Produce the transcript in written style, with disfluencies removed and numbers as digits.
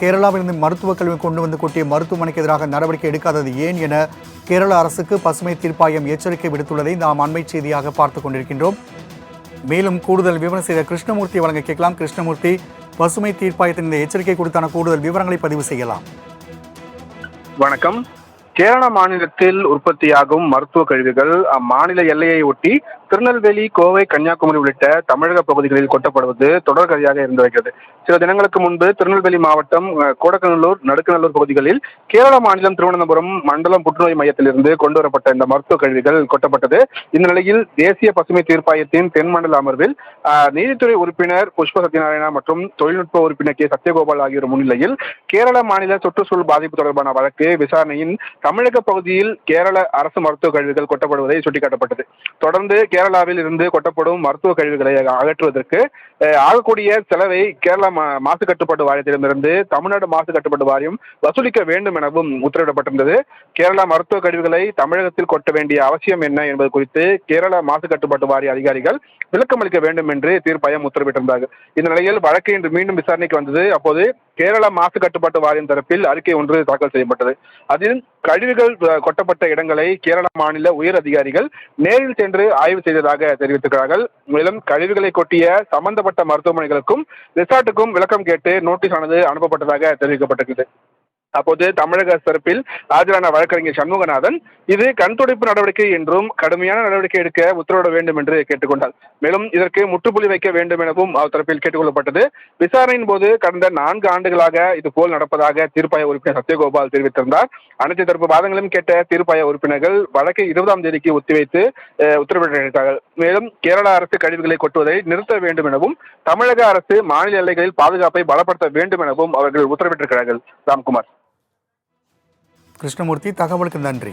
கேரளாவிலிருந்து மருத்துவக் கல்வி கொண்டு வந்து கொட்டிய மருத்துவமனைக்கு எதிராக நடவடிக்கை எடுக்காதது ஏன் என கேரள அரசுக்கு பசுமை தீர்ப்பாயம் எச்சரிக்கை விடுத்துள்ளதை நாம் அண்மை செய்தியாக பார்த்துக் கொண்டிருக்கின்றோம். மேலும் கூடுதல் விவரம் செய்த கிருஷ்ணமூர்த்தி வழங்க கேட்கலாம். கிருஷ்ணமூர்த்தி, பசுமை தீர்ப்பாயத்தின் இந்த எச்சரிக்கை குறித்தான கூடுதல் விவரங்களை பதிவு செய்யலாம். வணக்கம். கேரள மாநிலத்தில் உற்பத்தியாகும் மருத்துவ கழிவுகள் அம்மாநில எல்லையை ஒட்டி திருநெல்வேலி, கோவை, கன்னியாகுமரி உள்ளிட்ட தமிழக பகுதிகளில் கொட்டப்படுவது தொடர்கதையாக இருந்து வருகிறது. சில தினங்களுக்கு முன்பு திருநெல்வேலி மாவட்டம் கோடக்கநல்லூர், நடுக்கநல்லூர் பகுதிகளில் கேரள மாநிலம் திருவனந்தபுரம் மண்டலம் புற்றுநோய் மையத்திலிருந்து கொண்டு வரப்பட்ட இந்த மருத்துவ கழிவுகள் கொட்டப்பட்டது. இந்த நிலையில் தேசிய பசுமை தீர்ப்பாயத்தின் தென்மண்டல அமர்வில் நீதித்துறை உறுப்பினர் புஷ்ப சத்யநாராயணா மற்றும் தொழில்நுட்ப உறுப்பினர் கே சத்யகோபால் ஆகியோர் முன்னிலையில் கேரள மாநில சுற்றுச்சூழல் பாதிப்பு தொடர்பான வழக்கு விசாரணையின் தமிழக பகுதியில் கேரள அரசு மருத்துவ கழிவுகள் கொட்டப்படுவதை சுட்டிக்காட்டப்பட்டது. தொடர்ந்து கேரளாவில் இருந்து கொட்டப்படும் மருத்துவ கழிவுகளை அகற்றுவதற்கு ஆகக்கூடிய செலவை கேரளா மாசு கட்டுப்பாட்டு வாரியத்திடமிருந்து தமிழ்நாடு மாசு கட்டுப்பாட்டு வாரியம் வசூலிக்க வேண்டும் எனவும் உத்தரவிடப்பட்டிருந்தது. கேரளா மருத்துவ கழிவுகளை தமிழகத்தில் கொட்ட வேண்டிய அவசியம் என்ன என்பது குறித்து கேரளா மாசு கட்டுப்பாட்டு வாரிய அதிகாரிகள் விளக்கம் அளிக்க வேண்டும் என்று தீர்ப்பாயம் உத்தரவிட்டிருந்தார்கள். இந்த நிலையில் வழக்கு இன்று மீண்டும் விசாரணைக்கு வந்தது. அப்போது கேரளா மாசு கட்டுப்பாட்டு வாரியம் தரப்பில் அறிக்கை ஒன்று தாக்கல் செய்யப்பட்டது. அதில் கழிவுகள் கொட்டப்பட்ட இடங்களை கேரள மாநில உயர் அதிகாரிகள் நேரில் சென்று ஆய்வு செய்ததாக தெரிவித்திருக்கிறார்கள். மேலும் கழிவுகளை கொட்டிய சம்பந்தப்பட்ட மருத்துவமனைகளுக்கும் ரிசார்ட்டுக்கும் விளக்கம் கேட்டு நோட்டீஸ் ஆனது அனுப்பப்பட்டதாக தெரிவிக்கப்பட்டிருக்கிறது. அப்போது தமிழக தரப்பில் ஆஜரான வழக்கறிஞர் சண்முகநாதன் இது கண்துடைப்பு நடவடிக்கை என்றும் கடுமையான நடவடிக்கை எடுக்க உத்தரவிட வேண்டும் என்று கேட்டுக்கொண்டார். மேலும் இதற்கு முற்றுப்புள்ளி வைக்க வேண்டும் எனவும் அவர் தரப்பில் கேட்டுக்கொள்ளப்பட்டது. விசாரணையின் போது கடந்த 4 ஆண்டுகளாக இதுபோல் நடப்பதாக தீர்ப்பாய உறுப்பினர் சத்யகோபால் தெரிவித்திருந்தார். அனைத்து தரப்பு வாதங்களையும் கேட்ட தீர்ப்பாய உறுப்பினர்கள் வழக்கை 20ஆம் தேதிக்கு ஒத்திவைத்து உத்தரவிட்டார்கள். மேலும் கேரள அரசு கழிவுகளை கொட்டுவதை நிறுத்த வேண்டும் எனவும் தமிழக அரசு மாநில எல்லைகளில் பாதுகாப்பை பலப்படுத்த வேண்டும் எனவும் அவர்கள் உத்தரவிட்டிருக்கிறார்கள். ராம்குமார். கிருஷ்ணமூர்த்தி, தகவலுக்கு நன்றி.